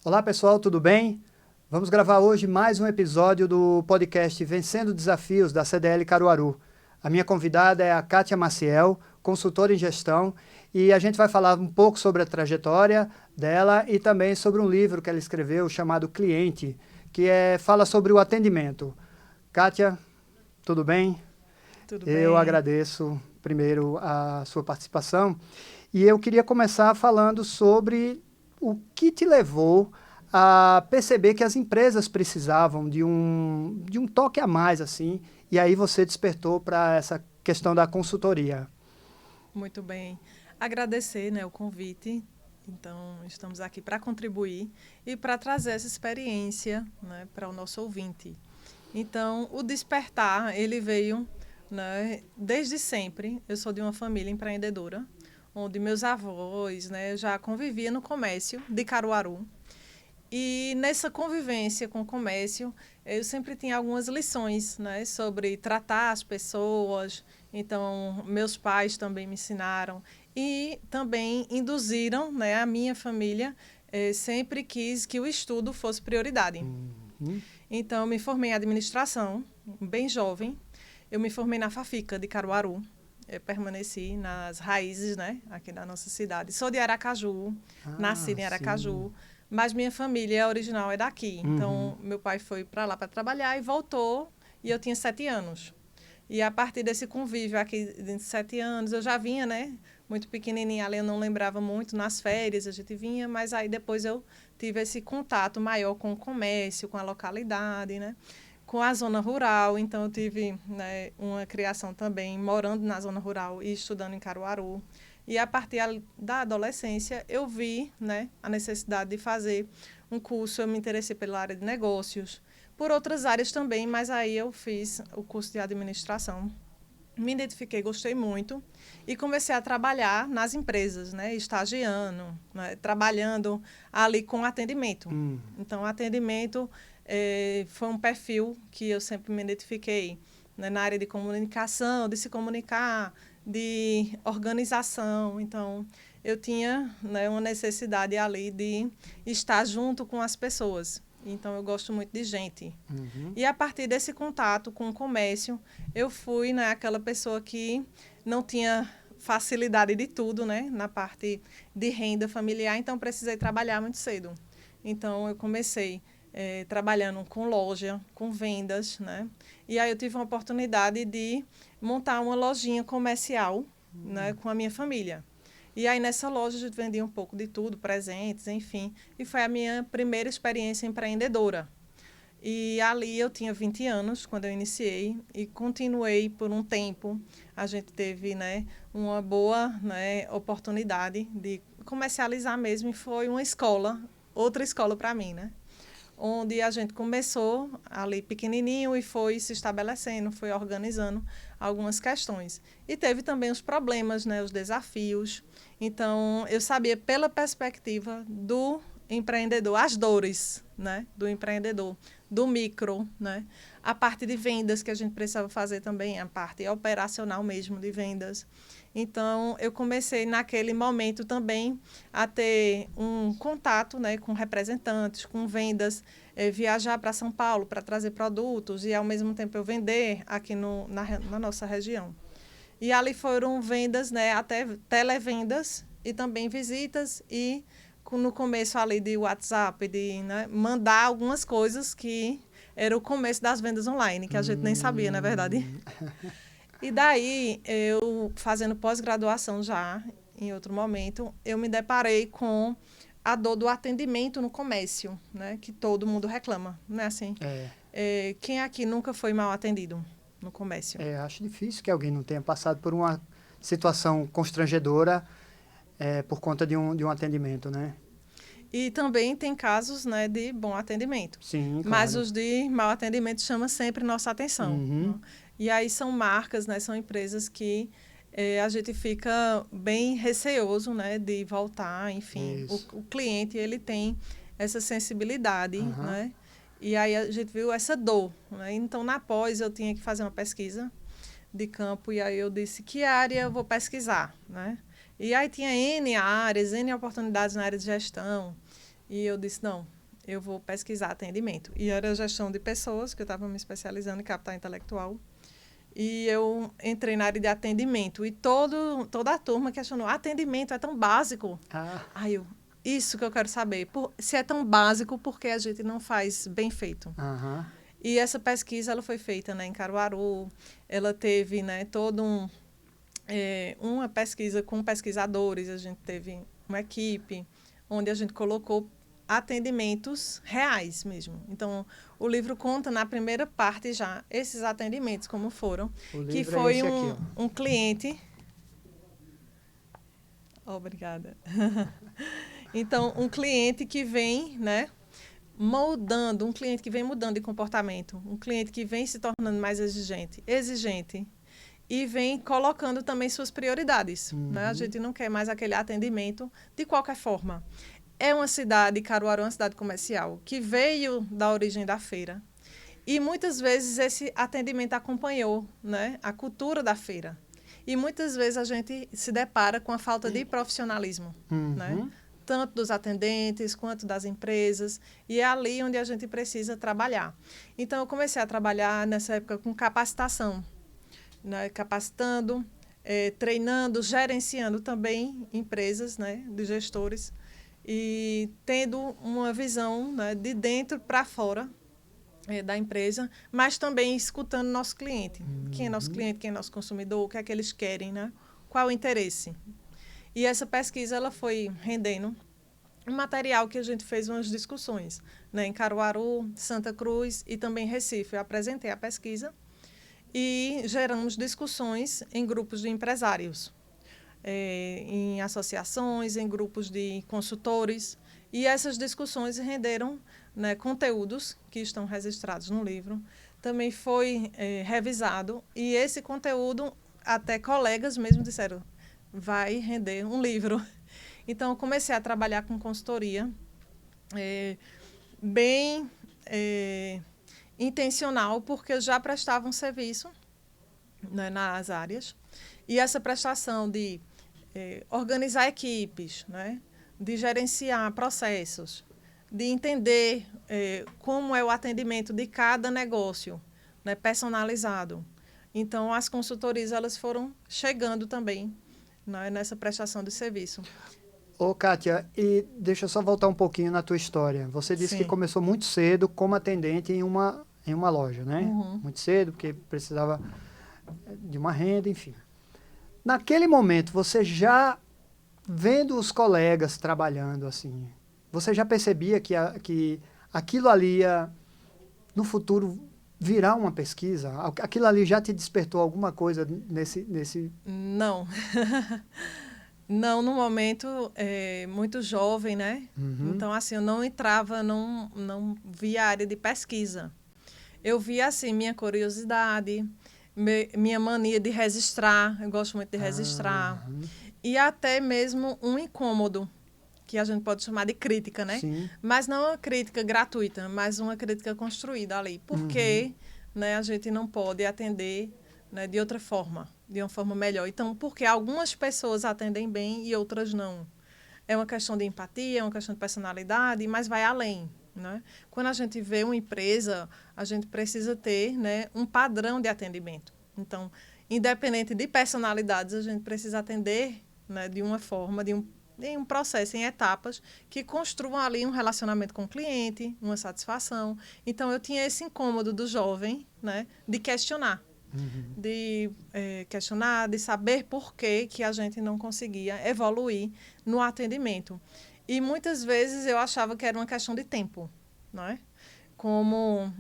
Olá pessoal, tudo bem? Vamos gravar hoje mais um episódio do podcast Vencendo Desafios da CDL Caruaru. A minha convidada é a Kátia Maciel, consultora em gestão, e a gente vai falar um pouco sobre a trajetória dela e também sobre um livro que ela escreveu chamado Cliente, que fala sobre o atendimento. Kátia, tudo bem? Tudo Eu bem? agradeço primeiro a sua participação e eu queria começar falando sobre o que te levou a perceber que as empresas precisavam de um toque a mais, assim, e aí você despertou para essa questão da consultoria. Muito bem. Agradecer, né, o convite. Então, estamos aqui para contribuir e para trazer essa experiência, né, para o nosso ouvinte. Então, o despertar, ele veio, né, desde sempre. Eu sou de uma família empreendedora, onde meus avós, né, já conviviam no comércio de Caruaru. E nessa convivência com o comércio, eu sempre tinha algumas lições, né, sobre tratar as pessoas. Então, meus pais também me ensinaram e também induziram, né, a minha família sempre quis que o estudo fosse prioridade. Uhum. Então, eu me formei em administração, bem jovem. Eu me formei na Fafica de Caruaru. Eu permaneci nas raízes, né, aqui da nossa cidade. Sou de Aracaju, nasci Ah, em sim. Aracaju, mas minha família original é daqui. Uhum. Então, meu pai foi para lá para trabalhar e voltou, e eu tinha 7 anos. E a partir desse convívio aqui de 7 anos, eu já vinha, né? Muito pequenininha ali, eu não lembrava muito. Nas férias a gente vinha, mas aí depois eu tive esse contato maior com o comércio, com a localidade, né? Com a zona rural. Então, eu tive, né, uma criação também morando na zona rural e estudando em Caruaru. E a partir da adolescência, eu vi, né, a necessidade de fazer um curso. Eu me interessei pela área de negócios, por outras áreas também, mas aí eu fiz o curso de administração. Me identifiquei, gostei muito e comecei a trabalhar nas empresas, né, estagiando, né, trabalhando ali com atendimento. Uhum. Então, atendimento foi um perfil que eu sempre me identifiquei, né, na área de comunicação, de se comunicar, de organização. Então, eu tinha, né, uma necessidade ali de estar junto com as pessoas. Então, eu gosto muito de gente. Uhum. E a partir desse contato com o comércio, eu fui, né, aquela pessoa que não tinha facilidade de tudo, né, na parte de renda familiar, então precisei trabalhar muito cedo. Então eu comecei trabalhando com loja, com vendas, né? E aí eu tive uma oportunidade de montar uma lojinha comercial, né, com a minha família. E aí nessa loja a gente vendia um pouco de tudo, presentes, enfim. E foi a minha primeira experiência empreendedora. E ali eu tinha 20 anos quando eu iniciei e continuei por um tempo. A gente teve, né, uma boa, né, oportunidade de comercializar mesmo e foi uma escola, outra escola para mim, né? Onde a gente começou ali pequenininho e foi se estabelecendo, foi organizando algumas questões. E teve também os problemas, né, os desafios. Então, eu sabia pela perspectiva do empreendedor, as dores, né, do empreendedor, do micro, né, a parte de vendas que a gente precisava fazer também, a parte operacional mesmo de vendas. Então, eu comecei naquele momento também a ter um contato, né, com representantes, com vendas, viajar para São Paulo para trazer produtos e, ao mesmo tempo, eu vender aqui na nossa região. E ali foram vendas, né, até televendas e também visitas e no começo ali de WhatsApp, de, né, mandar algumas coisas que era o começo das vendas online, que a gente nem sabia, não é verdade? Hum. E daí, eu fazendo pós-graduação já, em outro momento, eu me deparei com a dor do atendimento no comércio, né? Que todo mundo reclama, não é assim? É, Quem aqui nunca foi mal atendido no comércio? acho difícil que alguém não tenha passado por uma situação constrangedora por conta de um atendimento, né? E também tem casos, né, de bom atendimento. Sim, Mas claro. os de mau atendimento chamam sempre nossa atenção, né? Uhum. E aí são marcas, né, são empresas que a gente fica bem receoso, né, de voltar, enfim. Isso. O cliente, ele tem essa sensibilidade, Aham. né? E aí a gente viu essa dor, né? Então, na pós, eu tinha que fazer uma pesquisa de campo e aí eu disse que área eu vou pesquisar, né? E aí tinha N áreas, N oportunidades na área de gestão. E eu disse, não, eu vou pesquisar atendimento. E era gestão de pessoas, que eu estava me especializando em capital intelectual. E eu entrei na área de atendimento. E toda a turma questionou, atendimento é tão básico. Aí eu, isso que eu quero saber. Se é tão básico, por que a gente não faz bem feito? E essa pesquisa ela foi feita, né, em Caruaru. Ela teve, né, uma pesquisa com pesquisadores. A gente teve uma equipe onde a gente colocou atendimentos reais mesmo. Então, o livro conta na primeira parte já esses atendimentos, como foram. Que foi um cliente... Obrigada. Então, um cliente que vem, né, moldando, um cliente que vem mudando de comportamento, um cliente que vem se tornando mais exigente, e vem colocando também suas prioridades. Né? A gente não quer mais aquele atendimento de qualquer forma. É uma cidade, Caruaru é uma cidade comercial, que veio da origem da feira. E muitas vezes esse atendimento acompanhou, né, a cultura da feira. E muitas vezes a gente se depara com a falta de profissionalismo, né? Tanto dos atendentes quanto das empresas. E é ali onde a gente precisa trabalhar. Então, eu comecei a trabalhar nessa época com capacitação, né, capacitando, treinando, gerenciando também empresas, né, de gestores, e tendo uma visão, né, de dentro para fora da empresa, mas também escutando nosso cliente. Quem é nosso cliente, quem é nosso consumidor, o que é que eles querem, né? Qual o interesse. E essa pesquisa ela foi rendendo um material que a gente fez umas discussões, né, em Caruaru, Santa Cruz e também Recife. Eu apresentei a pesquisa e geramos discussões em grupos de empresários, em associações, em grupos de consultores. E essas discussões renderam, né, conteúdos que estão registrados no livro. Também foi revisado e esse conteúdo, até colegas mesmo disseram, vai render um livro. Então, eu comecei a trabalhar com consultoria bem intencional, porque eu já prestava um serviço, né, nas áreas. E essa prestação de organizar equipes, né, de gerenciar processos, de entender como é o atendimento de cada negócio, né, personalizado. Então, as consultorias elas foram chegando também, né, nessa prestação de serviço. Ô, Kátia, e deixa eu só voltar um pouquinho na tua história. Você disse que começou muito cedo como atendente em uma loja, né? Muito cedo, porque precisava de uma renda, enfim. Naquele momento, você já vendo os colegas trabalhando assim, você já percebia que aquilo ali ia, no futuro, virar uma pesquisa? Aquilo ali já te despertou alguma coisa nesse... Não. Não, no momento, muito jovem, né? Então, assim, eu não entrava, não via a área de pesquisa. Eu via, assim, minha curiosidade, minha mania de registrar, eu gosto muito de registrar. E até mesmo um incômodo, que a gente pode chamar de crítica, né? Sim. Mas não uma crítica gratuita, mas uma crítica construída ali. Porque né, a gente não pode atender, né, de outra forma, de uma forma melhor. Então, porque algumas pessoas atendem bem e outras não. É uma questão de empatia, é uma questão de personalidade, mas vai além. Né? Quando a gente vê uma empresa, a gente precisa ter, né, um padrão de atendimento. Então, independente de personalidades, a gente precisa atender, né, de uma forma, em um processo, em etapas, que construam ali um relacionamento com o cliente, uma satisfação. Então, eu tinha esse incômodo do jovem, né, de questionar. De questionar, de saber por que a gente não conseguia evoluir no atendimento. E muitas vezes eu achava que era uma questão de tempo, não é? Como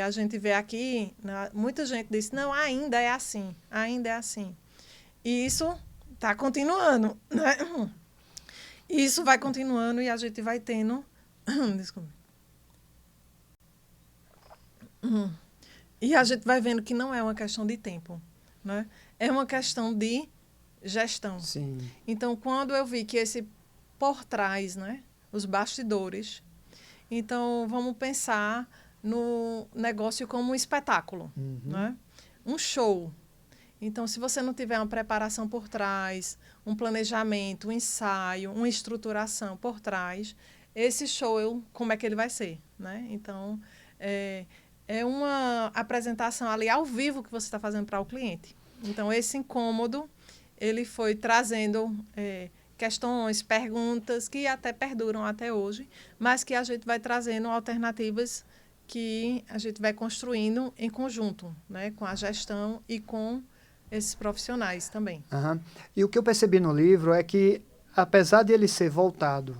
a gente vê aqui, né, muita gente disse, não, ainda é assim, ainda é assim. E isso está continuando, né? Isso vai continuando e a gente vai tendo... Desculpa. E a gente vai vendo que não é uma questão de tempo, né? É uma questão de gestão. Sim. Então, quando eu vi que esse por trás, né, os bastidores, então vamos pensar no negócio como um espetáculo, né? Um show. Então, se você não tiver uma preparação por trás, um planejamento, um ensaio, uma estruturação por trás, esse show, como é que ele vai ser, né? Então, é uma apresentação ali ao vivo que você está fazendo para o cliente. Então, esse incômodo, ele foi trazendo questões, perguntas que até perduram até hoje, mas que a gente vai trazendo alternativas que a gente vai construindo em conjunto, né? Com a gestão e com esses profissionais também. Uhum. E o que eu percebi no livro é que, apesar de ele ser voltado,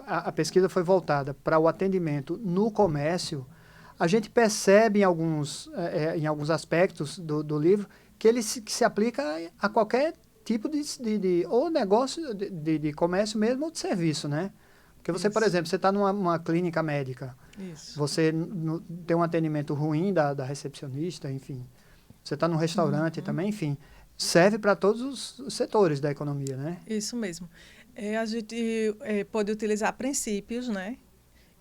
a pesquisa foi voltada para o atendimento no comércio, a gente percebe em alguns aspectos do livro que ele se aplica a qualquer tipo de ou negócio de comércio mesmo ou de serviço, né? Porque você, por exemplo, você está numa clínica médica, você tem um atendimento ruim da recepcionista, enfim. Você está num restaurante também, enfim. Serve para todos os setores da economia, né? Isso mesmo. A gente pode utilizar princípios, né,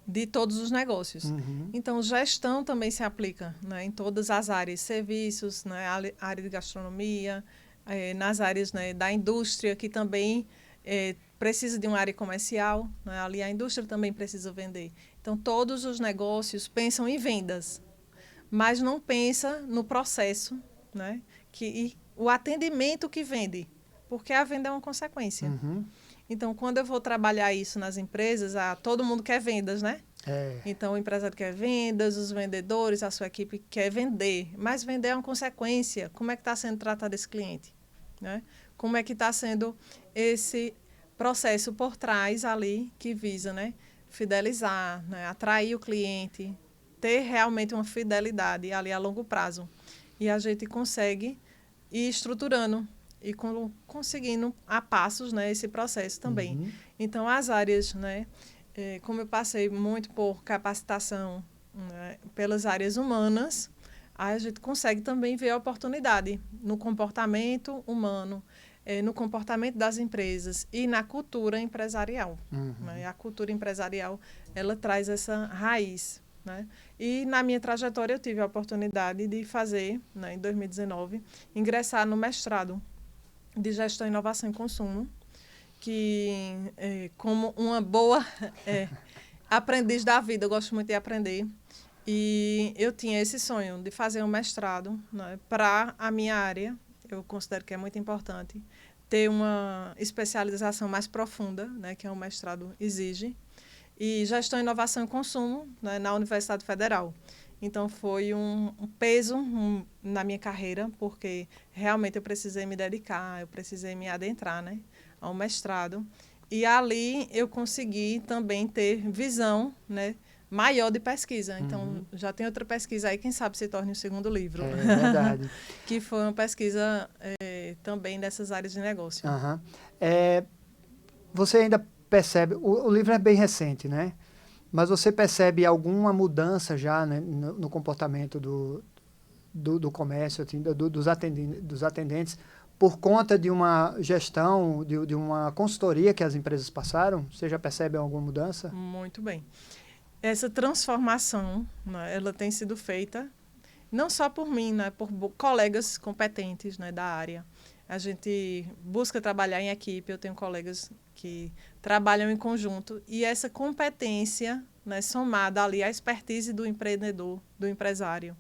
de todos os negócios. Então, gestão também se aplica, né, em todas as áreas, serviços, né, área de gastronomia, nas áreas, né, da indústria, que também precisa de uma área comercial, né, ali a indústria também precisa vender. Então, todos os negócios pensam em vendas, mas não pensa no processo, né, e o atendimento que vende, porque a venda é uma consequência. Então, quando eu vou trabalhar isso nas empresas, todo mundo quer vendas, né? Então, o empresário quer vendas, os vendedores, a sua equipe quer vender. Mas vender é uma consequência. Como é que está sendo tratado esse cliente? Né? Como é que está sendo esse processo por trás ali que visa, né, fidelizar, né, atrair o cliente, ter realmente uma fidelidade ali a longo prazo. E a gente consegue ir estruturando e conseguindo a passos, né, esse processo também. Então, as áreas, né, como eu passei muito por capacitação, né, pelas áreas humanas, a gente consegue também ver a oportunidade no comportamento humano, no comportamento das empresas e na cultura empresarial. Né? A cultura empresarial, ela traz essa raiz. Né? E na minha trajetória eu tive a oportunidade de fazer, né, em 2019, ingressar no mestrado de Gestão, Inovação e Consumo, que como uma boa aprendiz da vida, eu gosto muito de aprender, e eu tinha esse sonho de fazer um mestrado, né, para a minha área, eu considero que é muito importante, ter uma especialização mais profunda, né, que é um mestrado exige, e Gestão, Inovação e Consumo, né, na Universidade Federal. Então, foi um peso na minha carreira, porque realmente eu precisei me dedicar, eu precisei me adentrar, né, ao mestrado. E ali eu consegui também ter visão, né, maior de pesquisa. Então, já tem outra pesquisa aí, quem sabe se torne o segundo livro. É verdade. Que foi uma pesquisa também dessas áreas de negócio. Você ainda percebe, o livro é bem recente, né? Mas você percebe alguma mudança já, né, no comportamento do comércio, assim, dos atendentes, por conta de uma gestão, de uma consultoria que as empresas passaram? Você já percebe alguma mudança? Muito bem. Essa transformação, né, ela tem sido feita não só por mim, né, por colegas competentes, né, da área. A gente busca trabalhar em equipe, eu tenho colegas que trabalham em conjunto, e essa competência, né, somada ali à expertise do empreendedor, do empresário,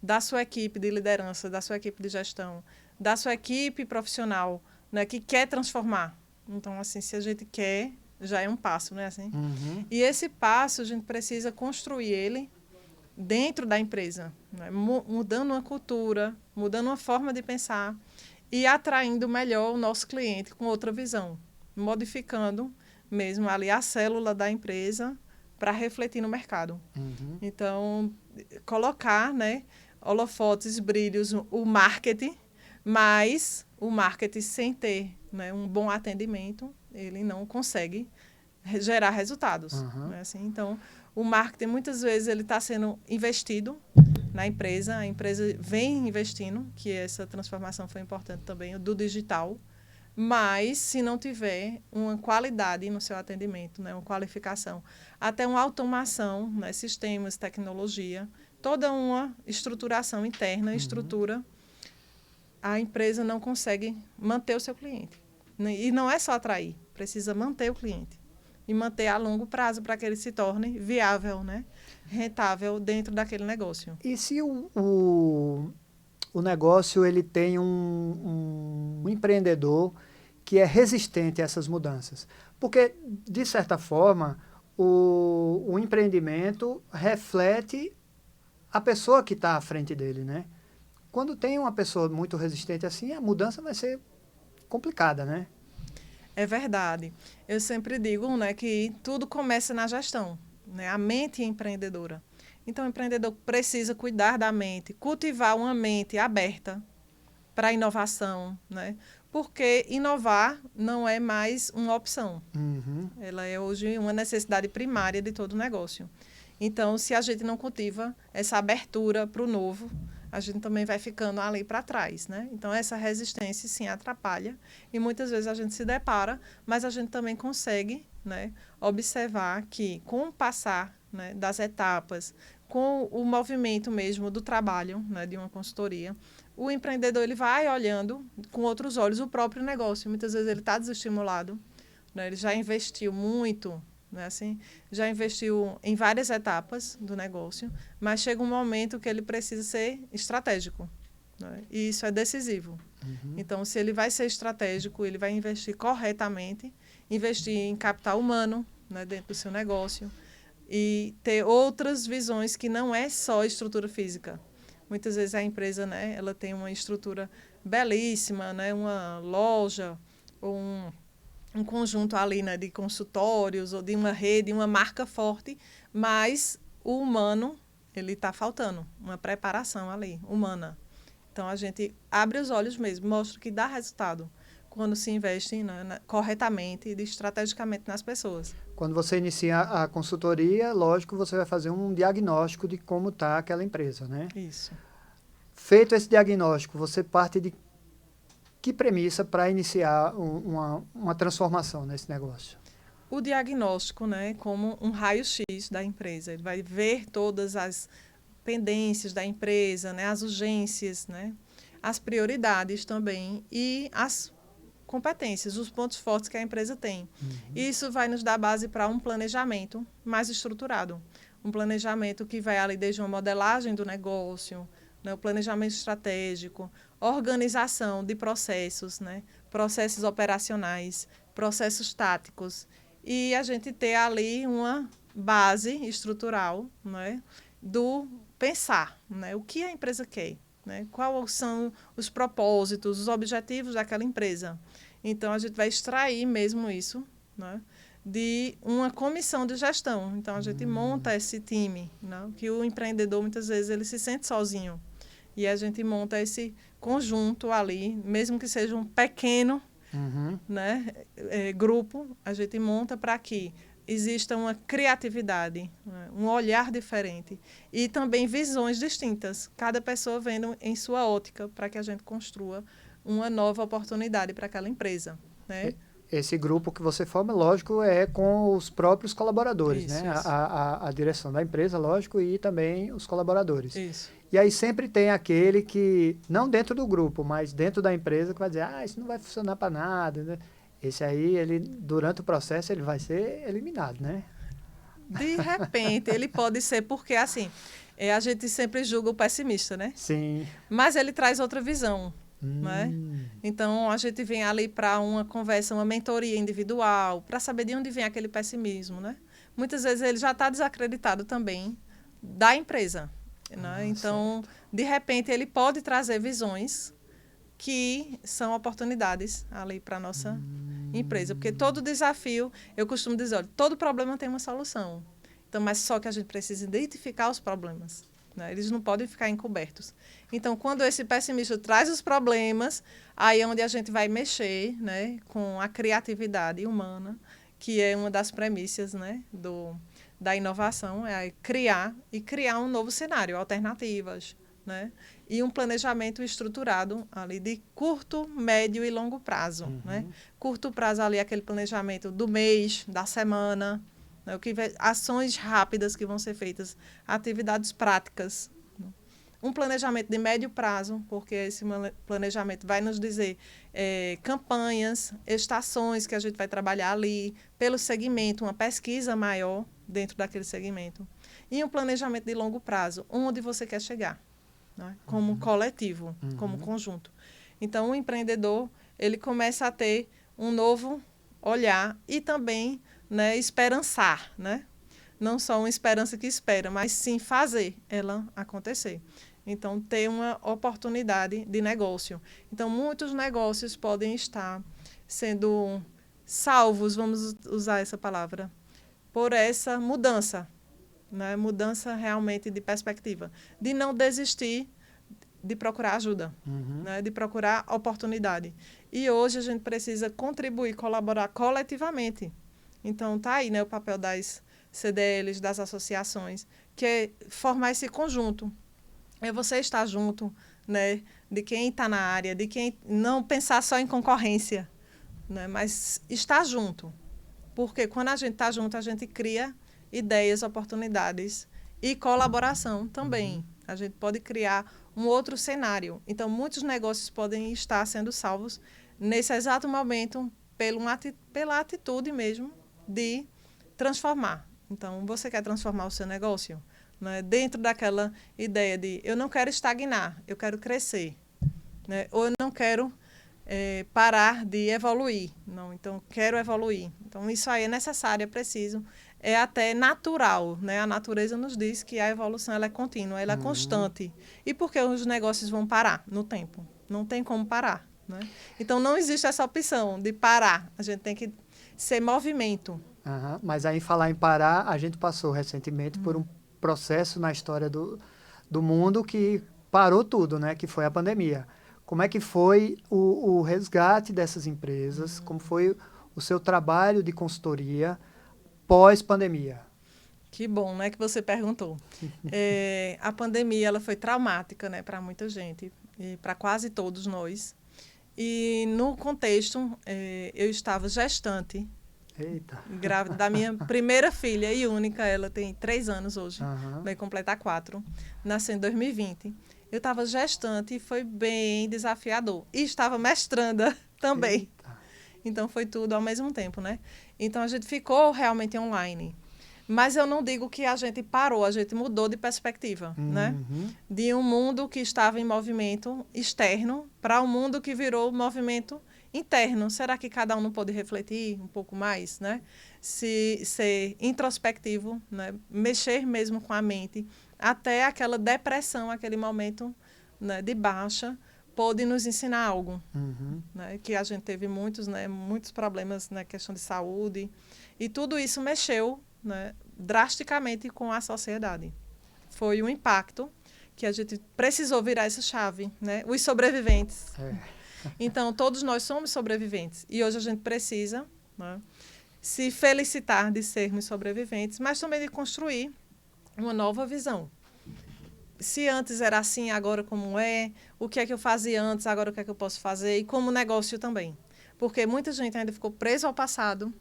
da sua equipe de liderança, da sua equipe de gestão, da sua equipe profissional, né, que quer transformar. Então, assim, se a gente quer, já é um passo, né, assim? E esse passo a gente precisa construir ele dentro da empresa, né, mudando uma cultura, mudando uma forma de pensar e atraindo melhor o nosso cliente com outra visão, modificando mesmo ali a célula da empresa para refletir no mercado. Então, colocar, né, holofotes, brilhos, o marketing, mas o marketing sem ter, né, um bom atendimento, ele não consegue gerar resultados. Né, assim? Então, o marketing, muitas vezes, ele está sendo investido na empresa, a empresa vem investindo, que essa transformação foi importante também, do digital, mas se não tiver uma qualidade no seu atendimento, né, uma qualificação, até uma automação, né, sistemas, tecnologia, toda uma estruturação interna, estrutura, a empresa não consegue manter o seu cliente. E não é só atrair, precisa manter o cliente. e manter a longo prazo para que ele se torne viável, né? Rentável dentro daquele negócio. E se o negócio ele tem um empreendedor que é resistente a essas mudanças? Porque, de certa forma, o empreendimento reflete a pessoa que está à frente dele, né? Quando tem uma pessoa muito resistente assim, a mudança vai ser complicada, né? É verdade. Eu sempre digo, né, que tudo começa na gestão, né? A mente é empreendedora. Então, o empreendedor precisa cuidar da mente, cultivar uma mente aberta para a inovação, né? Porque inovar não é mais uma opção. Uhum. Ela é hoje uma necessidade primária de todo negócio. Então, se a gente não cultiva essa abertura para o novo, a gente também vai ficando ali para trás, né? Então, essa resistência, sim, atrapalha. E muitas vezes a gente se depara, mas a gente também consegue, né, observar que, com o passar, né, das etapas, com o movimento mesmo do trabalho, né, de uma consultoria, o empreendedor ele vai olhando com outros olhos o próprio negócio. Muitas vezes ele está desestimulado, né? Ele já investiu muito, né? Assim, já investiu em várias etapas do negócio, mas chega um momento que ele precisa ser estratégico, né? E isso é decisivo. Uhum. Então, se ele vai ser estratégico, ele vai investir corretamente, investir em capital humano, né, dentro do seu negócio e ter outras visões que não é só estrutura física. Muitas vezes a empresa, né, ela tem uma estrutura belíssima, né, uma loja ou um conjunto ali, né, de consultórios ou de uma rede, uma marca forte, mas o humano, ele está faltando, uma preparação ali, humana. Então, a gente abre os olhos mesmo, mostra que dá resultado quando se investe, né, corretamente e estrategicamente nas pessoas. Quando você inicia a consultoria, lógico, você vai fazer um diagnóstico de como está aquela empresa, né? Isso. Feito esse diagnóstico, você parte de que premissa para iniciar uma transformação nesse negócio? O diagnóstico, né, como um raio-x da empresa. Ele vai ver todas as pendências da empresa, né, as urgências, né, as prioridades também e as competências, os pontos fortes que a empresa tem. Uhum. Isso vai nos dar base para um planejamento mais estruturado. Um planejamento que vai ali desde uma modelagem do negócio, né, o planejamento estratégico, organização de processos, né, processos operacionais, processos táticos. E a gente ter ali uma base estrutural, né, do pensar, né, o que a empresa quer. Né? Quais são os propósitos, os objetivos daquela empresa. Então, a gente vai extrair mesmo isso, né, de uma comissão de gestão. Então, a gente monta esse time, né, que o empreendedor, muitas vezes, ele se sente sozinho. E a gente monta esse conjunto ali, mesmo que seja um pequeno, né, grupo, a gente monta para que exista uma criatividade, né, um olhar diferente e também visões distintas, cada pessoa vendo em sua ótica para que a gente construa uma nova oportunidade para aquela empresa, né? Esse grupo que você forma, lógico, é com os próprios colaboradores, Isso, né? isso. A direção da empresa, lógico, e também os colaboradores. Isso. E aí sempre tem aquele que, não dentro do grupo, mas dentro da empresa, que vai dizer, isso não vai funcionar para nada, né? Esse aí, ele, durante o processo, ele vai ser eliminado, né? De repente, ele pode ser porque, assim, a gente sempre julga o pessimista, né? Sim. Mas ele traz outra visão, né? Então, a gente vem ali para uma conversa, uma mentoria individual, para saber de onde vem aquele pessimismo, né? Muitas vezes ele já está desacreditado também da empresa, né? Então, certo. de repente, ele pode trazer visões que são oportunidades ali para a nossa empresa. Porque todo desafio, eu costumo dizer, olha, todo problema tem uma solução. Então, mas só que a gente precisa identificar os problemas, né? Eles não podem ficar encobertos. Então, quando esse pessimista traz os problemas, aí é onde a gente vai mexer, né, com a criatividade humana, que é uma das premissas, né, da inovação, é criar um novo cenário, alternativas, né? E um planejamento estruturado ali de curto, médio e longo prazo, né? Curto prazo ali aquele planejamento do mês, da semana, né? Ações rápidas que vão ser feitas, atividades práticas, né? um planejamento de médio prazo, porque esse planejamento vai nos dizer campanhas, estações que a gente vai trabalhar ali, pelo segmento, uma pesquisa maior dentro daquele segmento. E um planejamento de longo prazo, onde você quer chegar, né? Como coletivo, como conjunto. Então, o empreendedor, ele começa a ter um novo olhar e também, né, esperançar, né? Não só uma esperança que espera, mas sim fazer ela acontecer. Então, ter uma oportunidade de negócio. Então, muitos negócios podem estar sendo salvos, vamos usar essa palavra, por essa mudança, né? Mudança realmente de perspectiva, de não desistir de procurar ajuda, né? De procurar oportunidade. E hoje a gente precisa contribuir, colaborar coletivamente. Então, está aí, né, o papel das CDLs, das associações, que é formar esse conjunto. É você estar junto, né, de quem está na área, de quem não pensar só em concorrência, né, mas estar junto. Porque quando a gente está junto, a gente cria ideias, oportunidades e colaboração também. A gente pode criar um outro cenário. Então, muitos negócios podem estar sendo salvos nesse exato momento pela atitude mesmo de transformar. Então, você quer transformar o seu negócio? Né? Dentro daquela ideia de eu não quero estagnar, eu quero crescer. Né? Ou eu não quero parar de evoluir. Não, então, quero evoluir. Então, isso aí é necessário, é preciso, é até natural. Né? A natureza nos diz que a evolução ela é contínua, ela é constante. E por que os negócios vão parar no tempo? Não tem como parar. Né? Então, não existe essa opção de parar. A gente tem que ser movimento. Mas aí, falar em parar, a gente passou recentemente por um processo na história do mundo que parou tudo, né? Que foi a pandemia. Como é que foi o resgate dessas empresas? Como foi o seu trabalho de consultoria pós-pandemia? Que bom, né, que você perguntou. A pandemia ela foi traumática, né, para muita gente, e para quase todos nós. E no contexto, eu estava gestante, Eita. grávida da minha primeira filha e única, ela tem 3 anos hoje, vai completar 4, nasceu em 2020. Eu estava gestante e foi bem desafiador. E estava mestranda também. Eita. Então, foi tudo ao mesmo tempo, né? Então, a gente ficou realmente online. Mas eu não digo que a gente parou, a gente mudou de perspectiva, né? De um mundo que estava em movimento externo para um mundo que virou movimento interno. Será que cada um não pode refletir um pouco mais, né? Ser introspectivo, né? Mexer mesmo com a mente, até aquela depressão, aquele momento, né, de baixa, pôde nos ensinar algo, né? Que a gente teve muitos problemas na questão de saúde, e tudo isso mexeu, né, drasticamente com a sociedade. Foi um impacto que a gente precisou virar essa chave, né? Os sobreviventes. Então, todos nós somos sobreviventes. E hoje a gente precisa, né, se felicitar de sermos sobreviventes, mas também de construir uma nova visão. Se antes era assim, agora como é? O que é que eu fazia antes, agora o que é que eu posso fazer? E como negócio também. Porque muita gente ainda ficou presa ao passado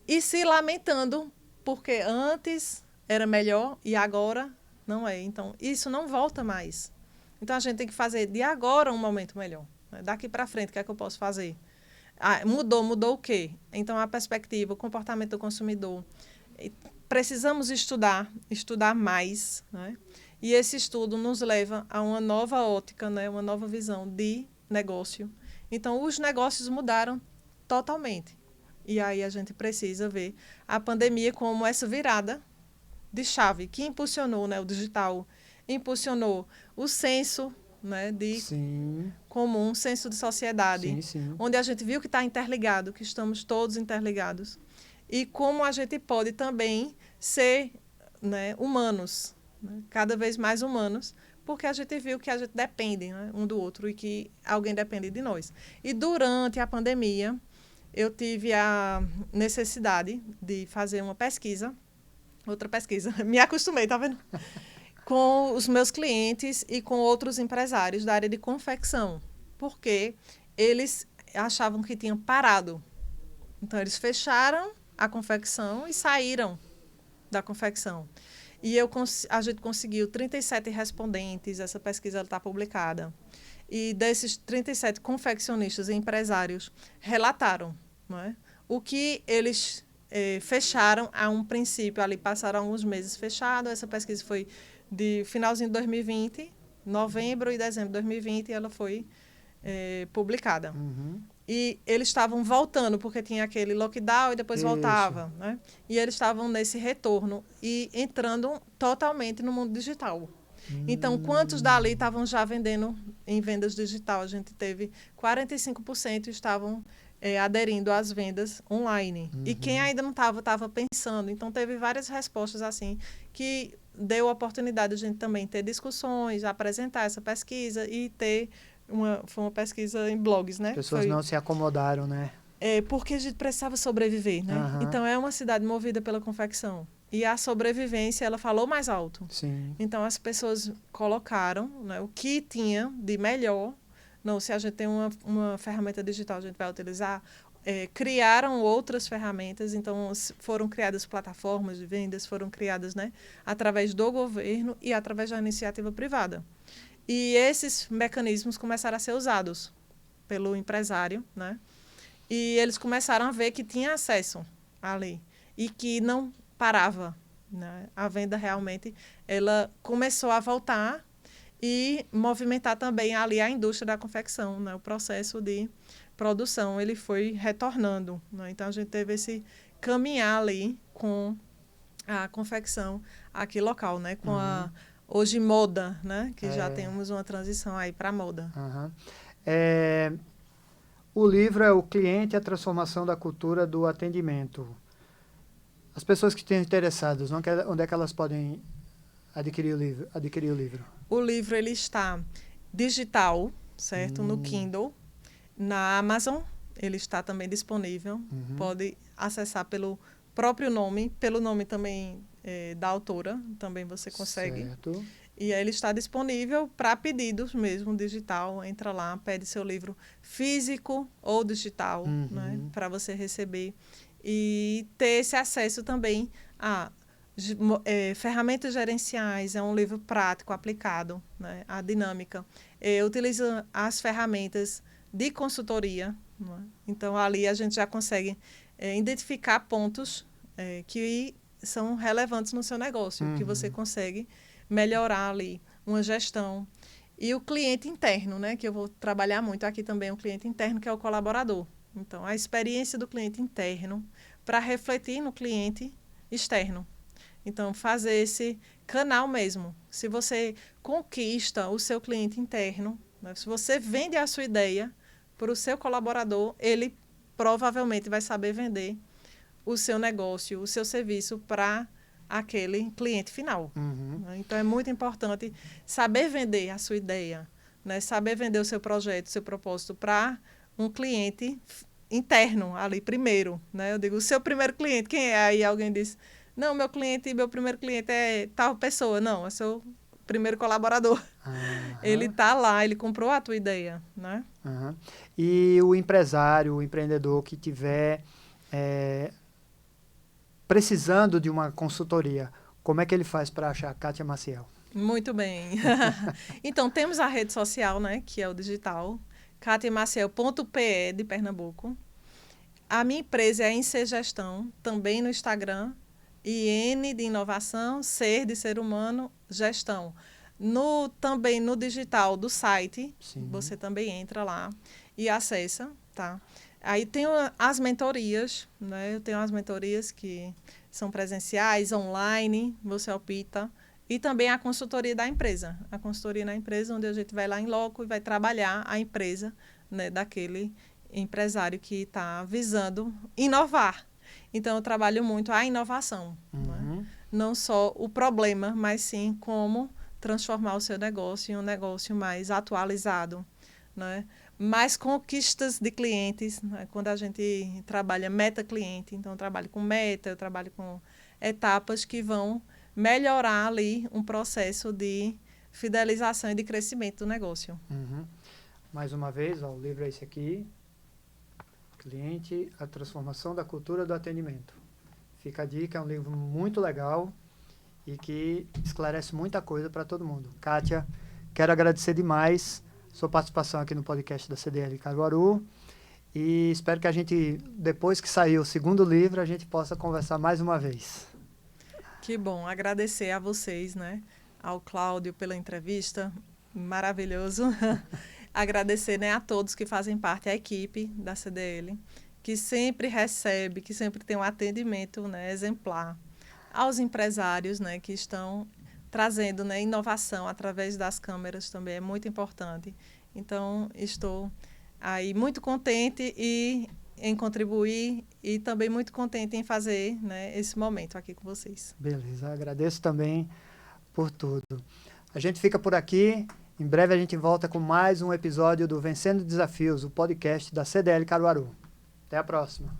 e se lamentando porque antes era melhor e agora não é. Então, isso não volta mais. Então, a gente tem que fazer de agora um momento melhor. Né? Daqui para frente, o que é que eu posso fazer? Mudou o quê? Então, a perspectiva, o comportamento do consumidor. Precisamos estudar mais, né? E esse estudo nos leva a uma nova ótica, né? Uma nova visão de negócio. Então, os negócios mudaram totalmente. E aí a gente precisa ver a pandemia como essa virada de chave que impulsionou, né, o digital, impulsionou o senso, né, de comum, senso de sociedade, onde a gente viu que está interligado, que estamos todos interligados. E como a gente pode também ser, né, humanos, né, cada vez mais humanos, porque a gente viu que a gente depende, né, um do outro e que alguém depende de nós. E durante a pandemia, eu tive a necessidade de fazer outra pesquisa, me acostumei, tá vendo? Com os meus clientes e com outros empresários da área de confecção, porque eles achavam que tinham parado. Então, eles fecharam a confecção e saíram da confecção. E a gente conseguiu 37 respondentes, essa pesquisa está publicada. E desses 37 confeccionistas e empresários relataram, não é? O que eles fecharam a um princípio, ali passaram alguns meses fechado. Essa pesquisa foi de finalzinho de 2020, novembro e dezembro de 2020, e ela foi publicada. Uhum. E eles estavam voltando, porque tinha aquele lockdown e depois Isso. voltava, né? E eles estavam nesse retorno e entrando totalmente no mundo digital. Então, quantos dali estavam já vendendo em vendas digital? A gente teve 45% estavam aderindo às vendas online. E quem ainda não estava pensando. Então, teve várias respostas assim, que deu a oportunidade de a gente também ter discussões, apresentar essa pesquisa e ter foi uma pesquisa em blogs, né? Pessoas não se acomodaram, né? Porque a gente precisava sobreviver, né? Aham. Então, é uma cidade movida pela confecção. E a sobrevivência, ela falou mais alto. Sim. Então, as pessoas colocaram, né, o que tinha de melhor. Não, se a gente tem uma ferramenta digital, a gente vai utilizar. Criaram outras ferramentas, então foram criadas plataformas de vendas, foram criadas, né, através do governo e através da iniciativa privada. E esses mecanismos começaram a ser usados pelo empresário, né? E eles começaram a ver que tinha acesso ali e que não parava, né? A venda realmente ela começou a voltar e movimentar também ali a indústria da confecção, né? O processo de produção ele foi retornando, né? Então a gente teve esse caminhar ali com a confecção aqui local, né? Com a hoje moda, né? Que já temos uma transição aí para moda. Uhum. O livro é O Cliente e a Transformação da Cultura do Atendimento. As pessoas que estão interessadas, onde é que elas podem adquirir o livro? O livro ele está digital, certo? No Kindle. Na Amazon, ele está também disponível. Pode acessar pelo próprio nome, pelo nome também da autora, também você consegue. Certo. E aí ele está disponível para pedidos mesmo, digital. Entra lá, pede seu livro físico ou digital, né, para você receber. E ter esse acesso também a ferramentas gerenciais. É um livro prático, aplicado, né, a dinâmica. Utiliza as ferramentas de consultoria. Né? Então, ali a gente já consegue identificar pontos que são relevantes no seu negócio, que você consegue melhorar ali uma gestão. E o cliente interno, né, que eu vou trabalhar muito aqui também, o cliente interno, que é o colaborador. Então, a experiência do cliente interno para refletir no cliente externo. Então, fazer esse canal mesmo. Se você conquista o seu cliente interno, né, se você vende a sua ideia para o seu colaborador, ele provavelmente vai saber vender o seu negócio, o seu serviço para aquele cliente final. Né? Então, é muito importante saber vender a sua ideia, né? Saber vender o seu projeto, o seu propósito para um cliente interno ali primeiro. Né? Eu digo, o seu primeiro cliente, quem é? Aí alguém diz, não, meu primeiro cliente é tal pessoa. Não, é seu primeiro colaborador. Ele está lá, ele comprou a tua ideia. Né? E o empresário, o empreendedor que tiver precisando de uma consultoria, como é que ele faz para achar a Kátia Maciel? Muito bem. Então, temos a rede social, né, que é o digital, katiamaciel.pe de Pernambuco. A minha empresa é a INC Gestão, também no Instagram, IN de inovação, ser de ser humano, gestão. Também no digital do site, você também entra lá e acessa, tá? Aí tem as mentorias, né? Eu tenho as mentorias que são presenciais, online, você opta. E também a consultoria da empresa. A consultoria na empresa, onde a gente vai lá em loco e vai trabalhar a empresa, né, daquele empresário que está visando inovar. Então, eu trabalho muito a inovação. Né? Não só o problema, mas sim como transformar o seu negócio em um negócio mais atualizado. Né? Mais conquistas de clientes, né? Quando a gente trabalha meta-cliente. Então, eu trabalho com meta, eu trabalho com etapas que vão melhorar ali um processo de fidelização e de crescimento do negócio. Mais uma vez, ó, o livro é esse aqui, Cliente, a Transformação da Cultura do Atendimento. Fica a dica, é um livro muito legal e que esclarece muita coisa para todo mundo. Kátia, quero agradecer demais sua participação aqui no podcast da CDL Caruaru e espero que a gente, depois que sair o segundo livro, a gente possa conversar mais uma vez. Que bom, agradecer a vocês, né? Ao Cláudio pela entrevista, maravilhoso. Agradecer, né, a todos que fazem parte, a equipe da CDL, que sempre recebe, que sempre tem um atendimento, né, exemplar. Aos empresários, né, que estão trazendo, né, inovação através das câmeras também, é muito importante. Então, estou aí muito contente em contribuir e também muito contente em fazer, né, esse momento aqui com vocês. Beleza, agradeço também por tudo. A gente fica por aqui. Em breve a gente volta com mais um episódio do Vencendo Desafios, o podcast da CDL Caruaru. Até a próxima.